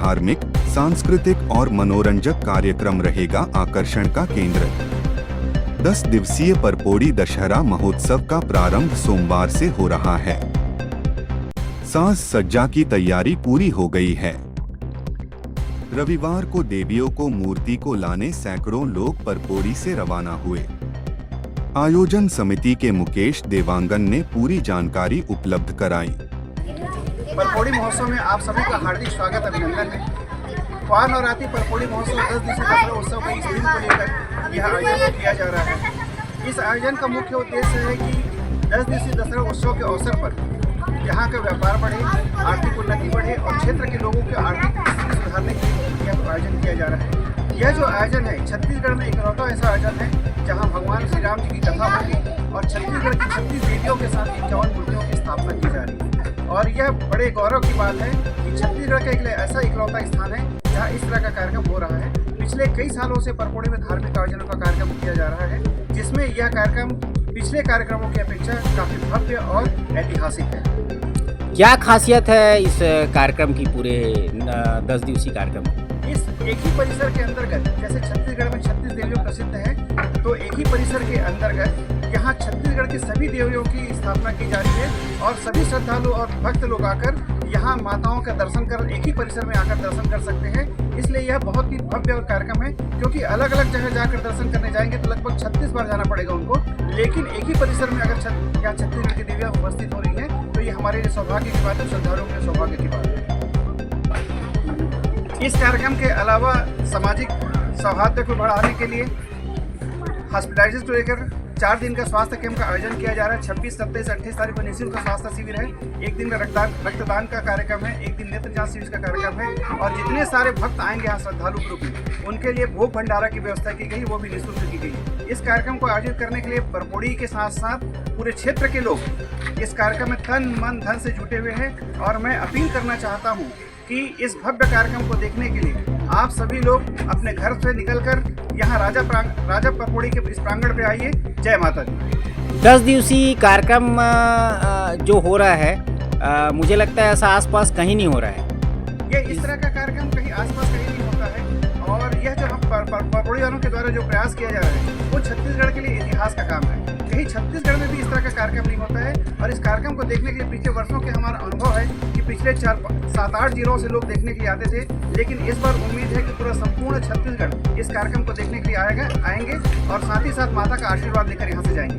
धार्मिक, सांस्कृतिक और मनोरंजक कार्यक्रम रहेगा आकर्षण का केंद्र। 10 दिवसीय परपोड़ी दशहरा महोत्सव का प्रारंभ सोमवार से हो रहा है। साज सज्जा की तैयारी पूरी हो गई है। रविवार को देवियों को मूर्ति को लाने सैकड़ों लोग परपोड़ी से रवाना हुए। आयोजन समिति के मुकेश देवांगन ने पूरी जानकारी उपलब्ध कराई। परपोड़ी महोत्सव में आप सभी का हार्दिक स्वागत, अभिनंदन है। क्वार नवरात्रि परपोड़ी महोत्सव 10 दिवसीय दशहरा उत्सव का इस दिन को लेकर यह आयोजन किया जा रहा है। इस आयोजन का मुख्य उद्देश्य है कि 10 दिवसीय दशहरा उत्सव के अवसर पर यहाँ का व्यापार बढ़े, आर्थिक उन्नति बढ़े और क्षेत्र के लोगों के आर्थिक स्थिति सुधारने के लिए यह आयोजन किया जा रहा है। यह जो आयोजन है छत्तीसगढ़ में इकलौता ऐसा आयोजन है जहाँ भगवान श्री राम जी की कथा होगी और छत्तीसगढ़ की 36 देवियों के साथ 51 मूर्तियों की स्थापना की जा रही है। और यह बड़े गौरव की बात है कि छत्तीसगढ़ का ऐसा इकलौता स्थान है जहाँ इस तरह का कार्यक्रम हो रहा है। पिछले कई सालों से परपोड़ी में धार्मिक आयोजनों का कार्यक्रम किया जा रहा है, जिसमें यह कार्यक्रम पिछले कार्यक्रमों की अपेक्षा काफी भव्य और ऐतिहासिक है। क्या खासियत है इस कार्यक्रम की, पूरे 10 दिवसीय कार्यक्रम? इस एक ही परिसर के अंतर्गत, जैसे छत्तीसगढ़ में 36 देवियों प्रसिद्ध हैं, तो एक ही परिसर के अंतर्गत यहाँ छत्तीसगढ़ की सभी देवियों की स्थापना की जा रही है और सभी श्रद्धालु और भक्त लोग आकर यहाँ माताओं का दर्शन कर एक ही परिसर में आकर दर्शन कर सकते हैं। इसलिए यह बहुत ही भव्य और कार्यक्रम है, क्योंकि अलग अलग जगह जाकर दर्शन करने जाएंगे तो लगभग 36 बार जाना पड़ेगा उनको, लेकिन एक ही परिसर में अगर यहाँ छत्तीसगढ़ की देवियाँ उपस्थित हो रही हैं तो ये हमारे लिए सौभाग्य की बात है, श्रद्धालुओं के लिए सौभाग्य की बात है। इस कार्यक्रम के अलावा सामाजिक सौहार्द को बढ़ाने के लिए हॉस्पिटलाइजेशन को लेकर 4 दिन का स्वास्थ्य कैंप का आयोजन किया जा रहा है। 26, 27, 28 तारीख को निःशुल्क स्वास्थ्य शिविर है। एक दिन का रक्तदान का कार्यक्रम है, एक दिन नेत्र जांच शिविर का कार्यक्रम है और जितने सारे भक्त आएंगे यहाँ श्रद्धालु ग्रुप में, उनके लिए भोग भंडारा की व्यवस्था की गई, वो भी निःशुल्क की गई। इस कार्यक्रम को आयोजित करने के लिए परपोड़ी के साथ साथ पूरे क्षेत्र के लोग इस कार्यक्रम में तन मन धन से जुटे हुए हैं और मैं अपील करना चाहता हूँ कि इस भव्य कार्यक्रम को देखने के लिए आप सभी लोग अपने घर से निकलकर यहाँ राजा परपोड़ी के इस प्रांगण पे आइए। जय माता दी। 10 दिवसीय कार्यक्रम जो हो रहा है, मुझे लगता है ऐसा आसपास कहीं नहीं हो रहा है। ये इस तरह का कार्यक्रम कहीं आसपास कहीं नहीं होता है और यह जो हम परपोड़ी वालों के द्वारा जो प्रयास किया जा रहा है वो छत्तीसगढ़ के लिए इतिहास का काम है। कहीं छत्तीसगढ़ में भी इस तरह का कार्यक्रम नहीं होता है और इस कार्यक्रम को देखने के लिए पिछले वर्षों के हमारा अनुभव है कि पिछले 7-8 जिलों से लोग देखने के लिए आते थे, लेकिन इस बार उम्मीद है कि पूरा संपूर्ण छत्तीसगढ़ इस कार्यक्रम को देखने के लिए आएंगे और साथ ही साथ माता का आशीर्वाद लेकर यहाँ से जाएंगे।